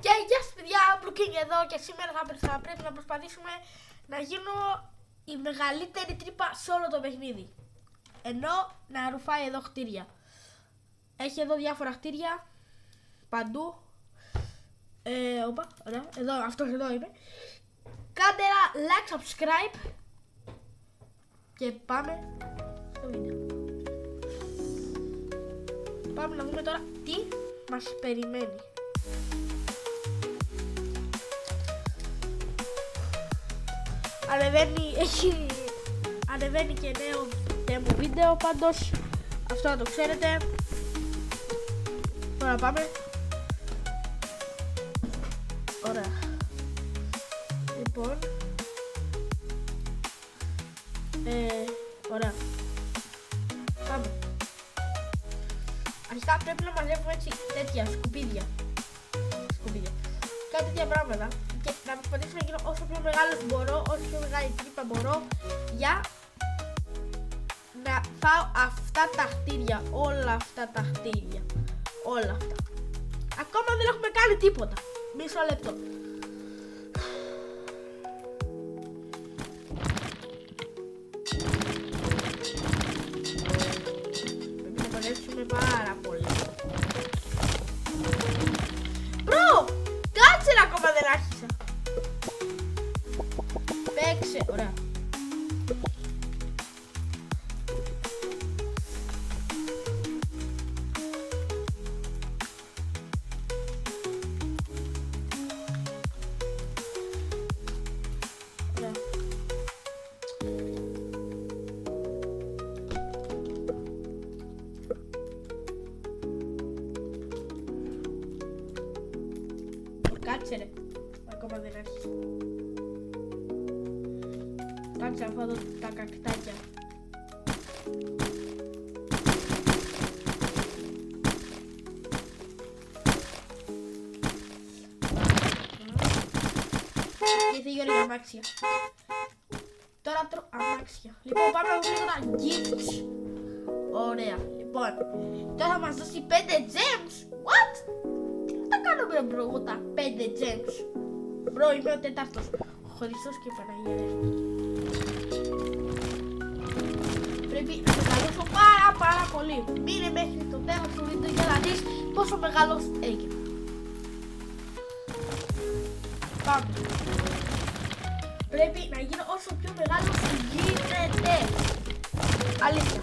Και γεια σας παιδιά, Blue King εδώ και σήμερα θα πρέπει να προσπαθήσουμε να γίνω η μεγαλύτερη τρύπα σε όλο το παιχνίδι. Ενώ να ρουφάει εδώ χτίρια. Έχει εδώ διάφορα χτίρια παντού. Όπα, ωραία, εδώ, αυτός εδώ είναι. Κάντε ένα like, subscribe και πάμε στο βίντεο. Πάμε να δούμε τώρα τι μας περιμένει. Ανεβαίνει και νέο demo βίντεο, πάντως αυτό να το ξέρετε. Τώρα πάμε. Ωραία. Λοιπόν, ωραία. Πάμε. Αρχικά πρέπει να μαζεύουμε έτσι τέτοια σκουπίδια. Κάτι τέτοια πράγματα. Και να προσπαθήσω να γίνω όσο πιο μεγάλος μπορώ, όσο πιο μεγάλη τρύπα μπορώ, για να φάω αυτά τα χτίρια, όλα αυτά τα χτίρια. Όλα αυτά. Ακόμα δεν έχουμε κάνει τίποτα. Μισό λεπτό. Πρέπει να παλέψουμε πάρα πολύ. Μπρο! Κάτσε να ακόμα δεν άρχισα. Παίξε, ωραία. Κάτσε ρε, ακόμα δεν άρχισε. Κάτσε να φάω τα κακτάκια. Ήρθε η ώρα για αμάξια. Τώρα τρώω αμάξια. Λοιπόν, πάμε να δούμε τα gifts. Ωραία, λοιπόν. Τώρα θα μας δώσει 5 gems. What? Τι θα κάνουμε μπρο, εγώ τα 5 gems. Μπρο, είμαι ο τέταρτος. Ο Χριστός και η Παναγία. Πρέπει να μεγαλώσω πάρα πολύ. Μείνε μέχρι το τέλος του βίντεο για να δεις πόσο μεγάλος έγινε. Πάμε. Πρέπει να γίνω όσο πιο μεγάλος γίνεται. Αλήθεια.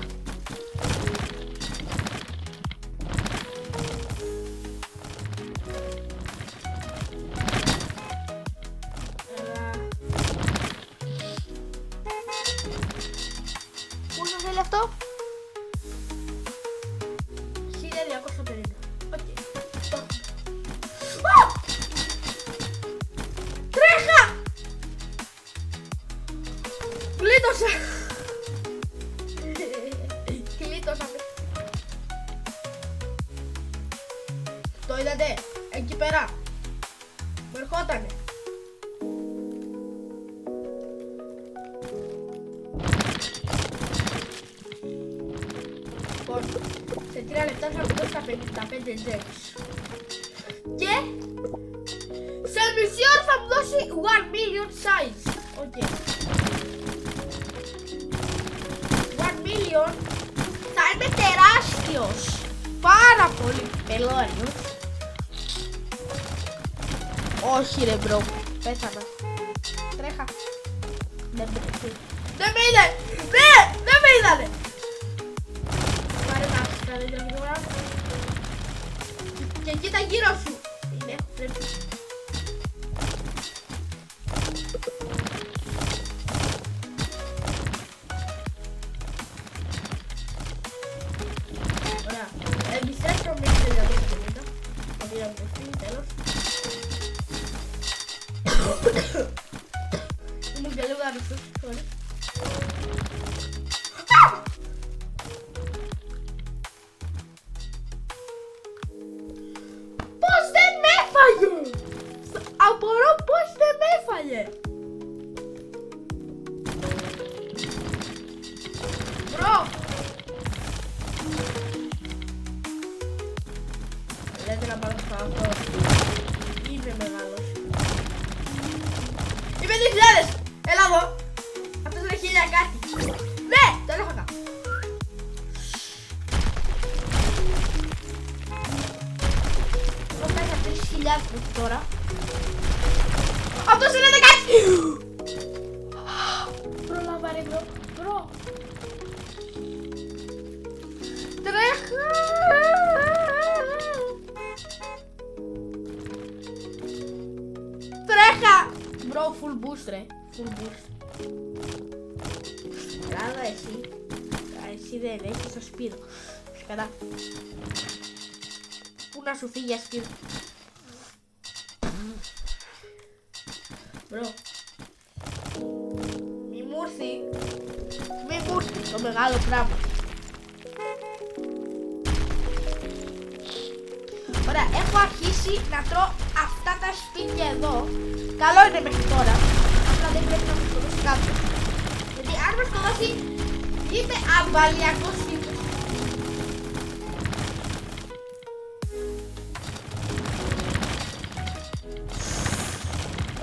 Πόσο θέλει αυτό? 1250. Οκ. Τρέχα! Γλίτωσα! Γλίτωσα. Το είδατε? Εκεί πέρα. Με ερχότανε. Σε 3 λεπτά θα μου δώσει τα 55 gems. Και σε μισή ώρα θα μου δώσει 1 million size. Οκ. 1 million θα είμαι τεράστιος. Πάρα πολύ πελώριος. Όχι ρε μπρο. Πέθανα. Τρέχα. Δεν με είδε. Ναι, δεν με είδανε. Και κοίτα γύρω σου. Είναι, πρέπει. Ωραία. Επιστρέψω μέχρι για το βίντεο. Το πήραμε το σπίτι, τέλος. Ήμουν και λίγο αρρωστός, sorry. Απορώ πως δεν με έφαγε. Μπρο. Λέτε να πάρω στο αυτό. Είμαι μέχρι τώρα. Αυτός είναι 16! Προλάβα ρε μπρο. Μπρο. Τρέχα! Τρέχα! Μπρο, full boost ρε. Full boost. Ελλάδα εσύ. Εσύ δεν έχεις το σπίρο. Κατά. Πού να σου φύγει σπίρο. Μπρο. Μη μου έρθει. Μη μου έρθει το μεγάλο πράγμα. Ωραία, έχω αρχίσει να τρώω αυτά τα σπίτια εδώ. Καλό είναι μέχρι τώρα. Απλά δεν πρέπει να μου σκοτώσει κάποιος. Γιατί αν με σκοτώσει, είμαι αμπαλιακός φίλος.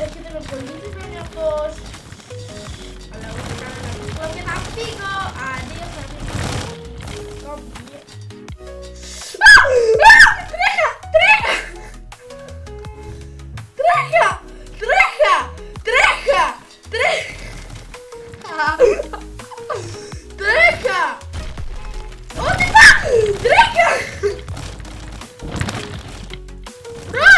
Έρχεται με πολύ δυσκολία αυτός. Αλλά εγώ θα κάνω ένα μικρό και θα φύγω. Αντίο θα φύγω. Τρέχα! Τρέχα! Τρέχα! Τρέχα! Τρέχα! Τρέχα! Τρέχα! Ό,τι πά! Τρέχα! Μπρο!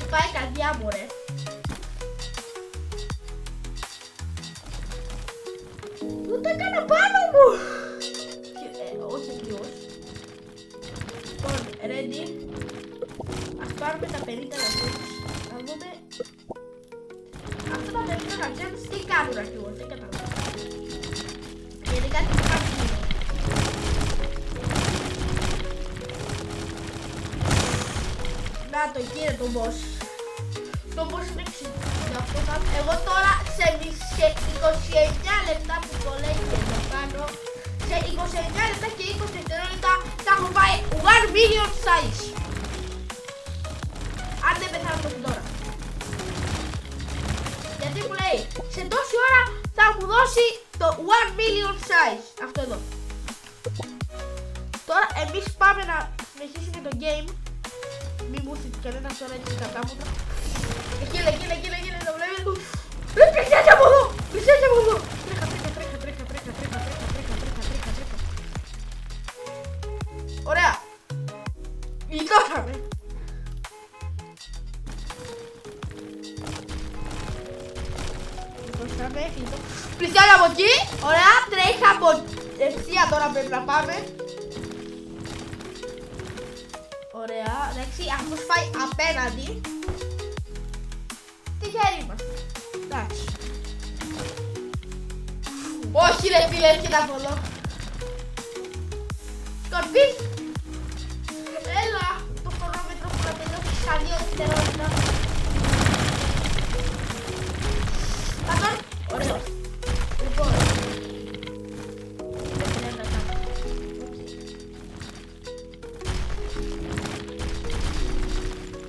Πάει η καρδιά μου ρε. Το έκανα πάνω μου! Όχι ακριβώς. Λοιπόν, ready. Ας πάρουμε τα 50 λεπτούς. Να δούμε αυτά τα 50 λεπτούς τι κάνουν ακριβώς. Δεν καταλαβαίνω. Γενικά τι κάνουν. Να το κύριε το boss. Το boss είναι 68. Εγώ τώρα σε 29 λεπτά που το λέει και το κάνω, σε 29 λεπτά και 20 δευτερόλεπτα θα έχω πάει 1 million size. Αν δεν πεθάνω από τώρα. Γιατί μου λέει, σε τόση ώρα θα μου δώσει το 1 million size. Αυτό εδώ. Τώρα εμείς πάμε να συνεχίσουμε το game. Μη μου έρθει κανένας τώρα έτσι κατά μου. Γύλε, το βλέπεις. Ρε πλησιάζει από εδώ, πλησιάζει από εδώ. Τρέχα. Ωραία. Γλιτώσαμε. Πλησιάζει από εκεί. Ωραία, τρέχα από ευθεία τώρα πρέπει να πάμε. Ωραία, εντάξει, αυτός φάει απέναντι. Τυχεροί είμαστε. Εντάξει. Όχι ρε φίλε, έρχεται από εδώ. Σκορπίς. Έλα, το χρονόμετρο που να τελειώσει στα 2 δευτερόλεπτα. Πατών. Ωραίο. Λοιπόν.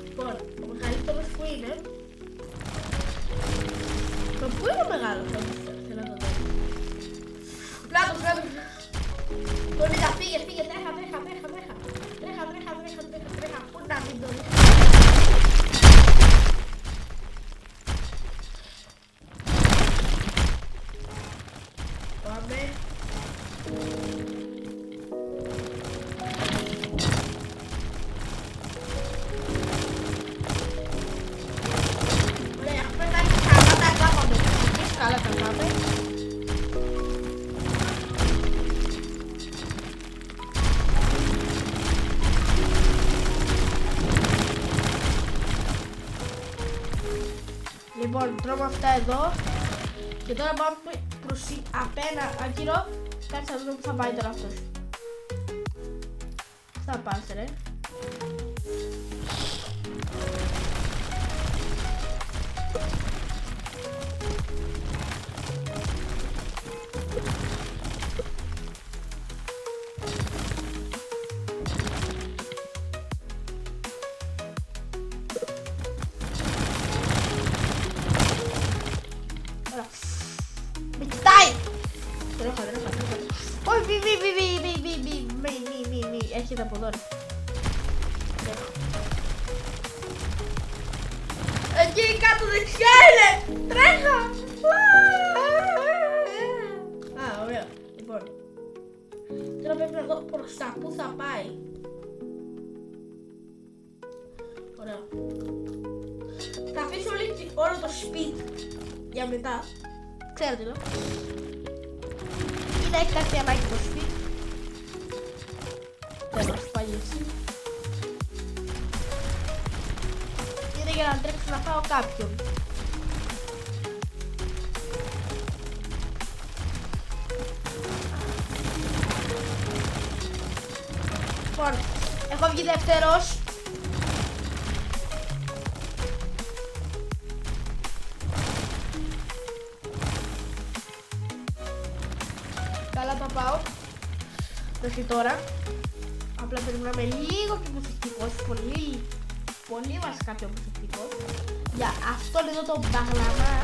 Λοιπόν, ο μεγαλύτερος που είναι. Πού είναι ο μεγάλος, θέλω να το δω. Πλάτος. Τον είδα, φύγε, τρέχα. Πού να μην το δεις. Πάμε. Ωραία, έχουμε κάνει καλά τα κάμαμε. Καλά τα κάμαμε. Λοιπόν, τρώμε αυτά εδώ. Και τώρα πάμε προς απένα άκυρο. Κάτσε να δούμε που θα πάει τώρα αυτός. Θα πας ρε. Με κοιτάει! Τρέχα ρε. έρχεται από εδώ. Εκεί κάτω δεξιά είναι! Τρέχα! Α, ωραία. Λοιπόν. Τώρα πρέπει να δω προς τα πού θα πάει. Ωραία. Θα αφήσω όλο το σπίτι για μετά. Ξέρετε, λέω. Είναι έχει κάτι ανάγκη το σπίτι. Δεν μας πάει εσύ. Είναι για να τρέξω να πάω κάποιον. Λοιπόν, έχω βγει δεύτερος. Καλά τα πάω μέχρι τώρα. Απλά πρέπει να είμαι λίγο πιο προσεκτικός. Πολύ βασικά πιο προσεκτικός. Για αυτόν εδώ τον μπαγλαμά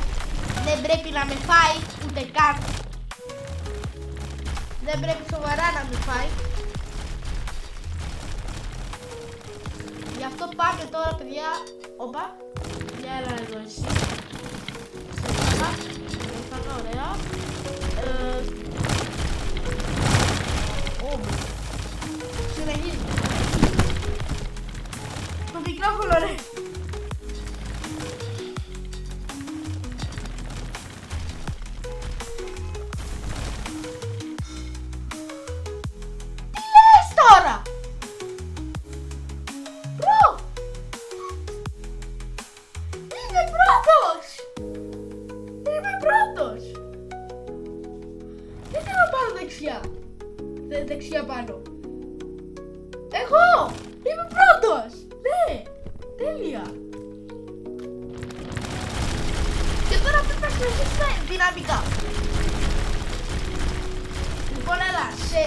δεν πρέπει να με φάει ούτε καν. Δεν πρέπει σοβαρά να με φάει. Γι' αυτό πάμε τώρα, παιδιά. Όπα. Για έλα εδώ εσύ. Σε πάρα ωραία. Συνεχίζει. Το μικρόφωνο, ρε. Τι λες τώρα? Μπρο! Είμαι πρώτος! Είμαι πρώτος! Δεν θέλω να πάρω δεξιά. Δεξιά πάνω. Εγώ! Είμαι πρώτος! Ναι! Τέλεια! Και τώρα πρέπει να συνεχίσουμε δυναμικά. Λοιπόν, έλα, σε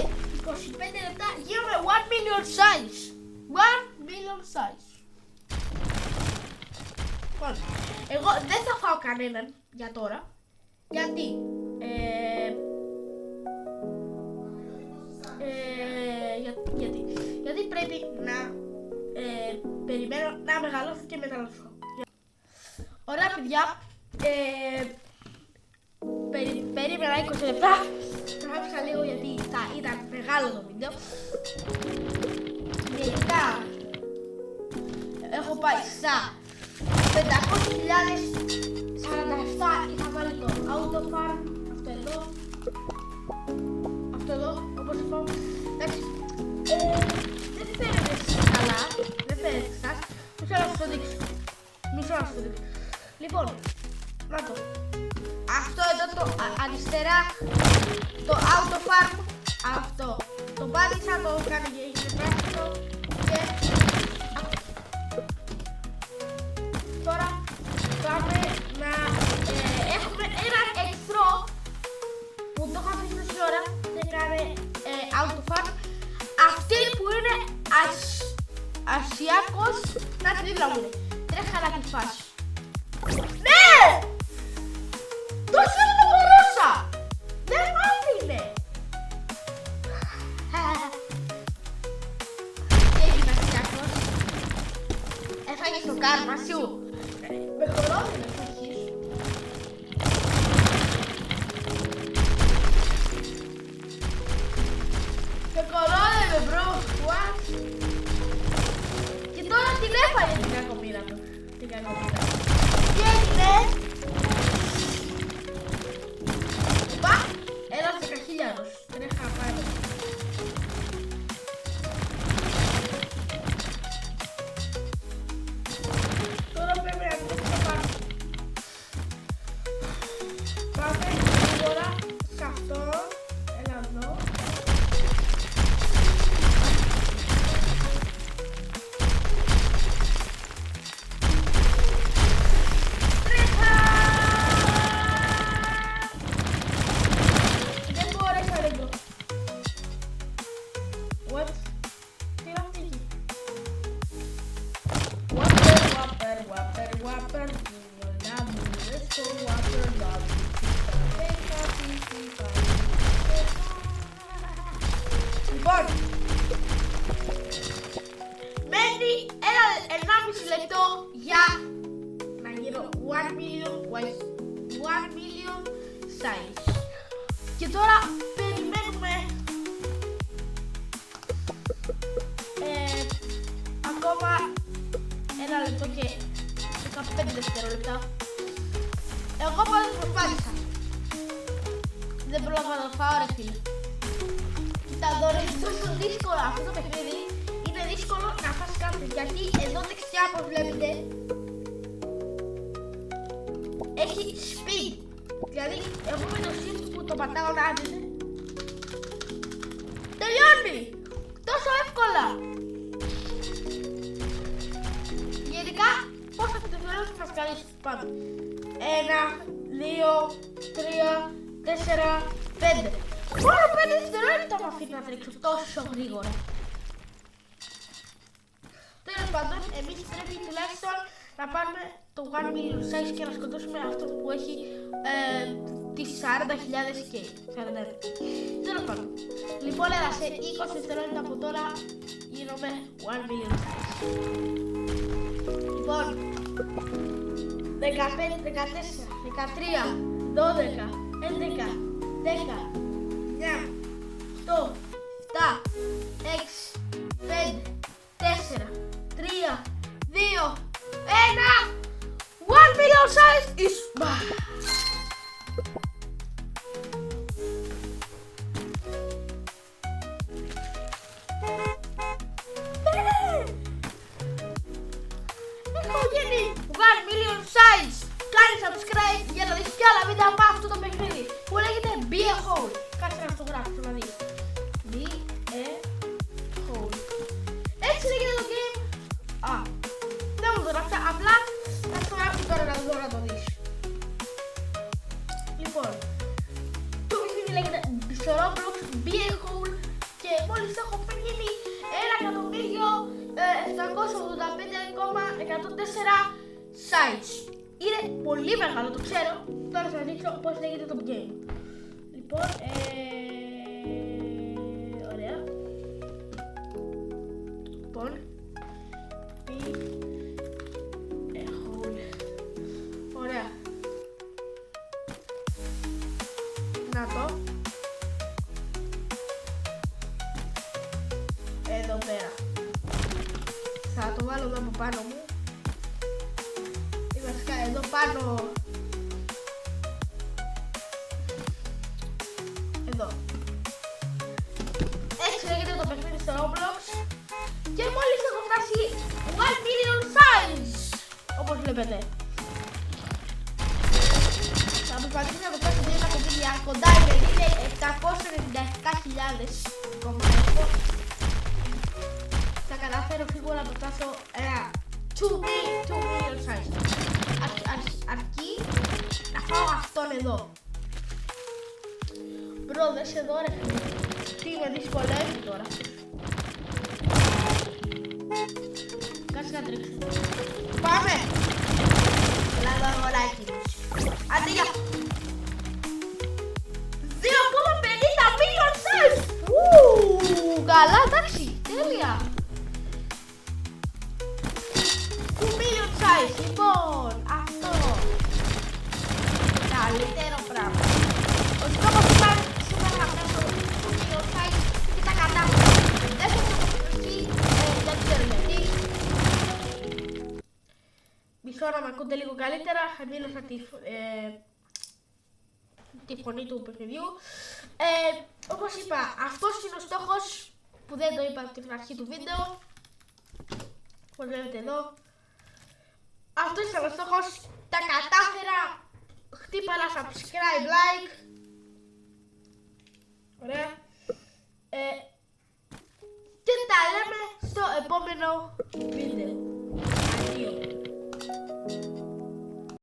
25 λεπτά γίνομαι 1 million size. 1 million size. Λοιπόν, εγώ δεν θα φάω κανέναν για τώρα. Γιατί? Γιατί πρέπει να περιμένω να μεγαλώσω και μετά να φάω. Ωραία, παιδιά. Περίμενα 20 λεπτά. Τράβηξα λίγο γιατί θα ήταν μεγάλο το βίντεο. Γενικά έχω πάει στα 500.047. Είχα βάλει το auto farm. Αυτό εδώ, όπως θα πάω. Εντάξει, δεν φαίνεται καλά. Δεν φαίνεται σας. Μισό να σας το δείξω. Λοιπόν, να το. Αυτό εδώ το αριστερά, το auto farm. Αυτό το πάτησα, το κάνει και έγινε πράσινο. Και τώρα πάμε να έχουμε έναν εχθρό που το είχα πει τόση ώρα. Δεν κάνει auto farm. Αυτή που είναι Ασιάκος, να τη δίπλα μου είναι. Τρέχα να τη φας. Ναι! Τόσο δεν το μπορούσα! Δεν μ' άφηνε! Τι έγινε Ασιάκος? Έφαγες το κάρμα σου. Με χωρώνει να αρχίσεις. Με κορώνε μπρο, what? Και τώρα την έφαγε την κακομοίρα του. Τι έγινε? Πα, έλα σε καχίλιαρος. Δεν είχα πάει. Τώρα πρέπει να κλείσουμε πάνω. Πάμε τώρα σε αυτό. Έλα εδώ. Δεν μπόρεσα, ρε μπρο. 1,5 λεπτό για να γίνω 1 million size. Και τώρα περιμένουμε ακόμα 1 λεπτό και 15 δευτερόλεπτα. Εγώ πάντως προσπάθησα. Δεν πρόλαβα να το φάω ρε φίλε. Κοίτα εδώ ρε, τόσο δύσκολο αυτό το παιχνίδι. Είναι δύσκολο να φας κάτι, γιατί εδώ δεξιά όπως βλέπετε έχει speed. Δηλαδή εγώ με το shift που το πατάω να άντζεται τελειώνει τόσο εύκολα. Γενικά πόσα δευτερόλεπτα θα σκαλίσεις πάμε. 1, 2, 3, 4, 5. Μόνο 5 δευτερόλεπτα με αφήνει να τρέξω τόσο γρήγορα. Τέλος πάντων, εμείς πρέπει τουλάχιστον να πάρουμε το 1 million size και να σκοτώσουμε αυτόν που έχει τις 40.000 και 41. Τέλος πάντων. Λοιπόν, έλα σε 20 δευτερόλεπτα από τώρα γίνομαι 1 million size. Λοιπόν, 15, 14, 13, 12, 11, 10, 9, 8, 7, 6, 5, 4, 3, 2, 1. 1 million size is back. Έχω γίνει 1 million size. Κάνε subscribe για να δεις κι άλλα βίντεο από αυτό το παιχνίδι που λέγεται Be a Hole. Κάτσε να το γράψω να δεις. Be a Hole. Έτσι λέγεται το game. Α, δεν μου το γράψα, απλά θα το γράψω τώρα να το δεις. Λοιπόν, το παιχνίδι λέγεται στο Roblox Be a Hole και μόλις έχω γίνει 1.785,104 size. Είναι πολύ μεγάλο, το ξέρω. Τώρα θα δείξω πώς λέγεται το game. Λοιπόν, ωραία. Λοιπόν, ωραία. Να το. Εδώ πέρα. Θα το βάλω εδώ από πάνω μου. Βασικά εδώ πάνω. Εδώ. Έτσι λέγεται το παιχνίδι στο Roblox. Και μόλις έχω φτάσει 1 million size, όπως βλέπετε. Θα προσπαθήσω να το φτάσω δύο κομμάτια κοντά, γιατί είναι 797.000 κομμάτια. Θα καταφέρω σίγουρα να το φτάσω 2 million size. Αρκεί να φάω αυτόν εδώ. Μπρο, δες εδώ ρε φίλε. Τι με δυσκολεύει τώρα. Κάτσε να τρέξω. Πάμε! Έλα εδώ αγοράκι μου. Άντε για 2,50 million size! Καλά, εντάξει, τέλεια! 2 million size, λοιπόν, αυτό. Καλύτερο πράγμα. Ο τρόπος που πάει σήμερα να φτάσω 2 million size και τα κατάφερα. Δεν θα το προσφυθεί, δεν ξέρω γιατί. Μισό να με ακούτε λίγο καλύτερα, χαμήλωσα τη φωνή του παιχνιδιού. Όπως είπα, αυτός είναι ο στόχος που δεν το είπα από την αρχή του βίντεο. Όπως βλέπετε εδώ. Αυτός ήταν ο στόχος, τα κατάφερα. Χτύπα ένα subscribe, like. Ωραία. Και τα λέμε στο επόμενο βίντεο.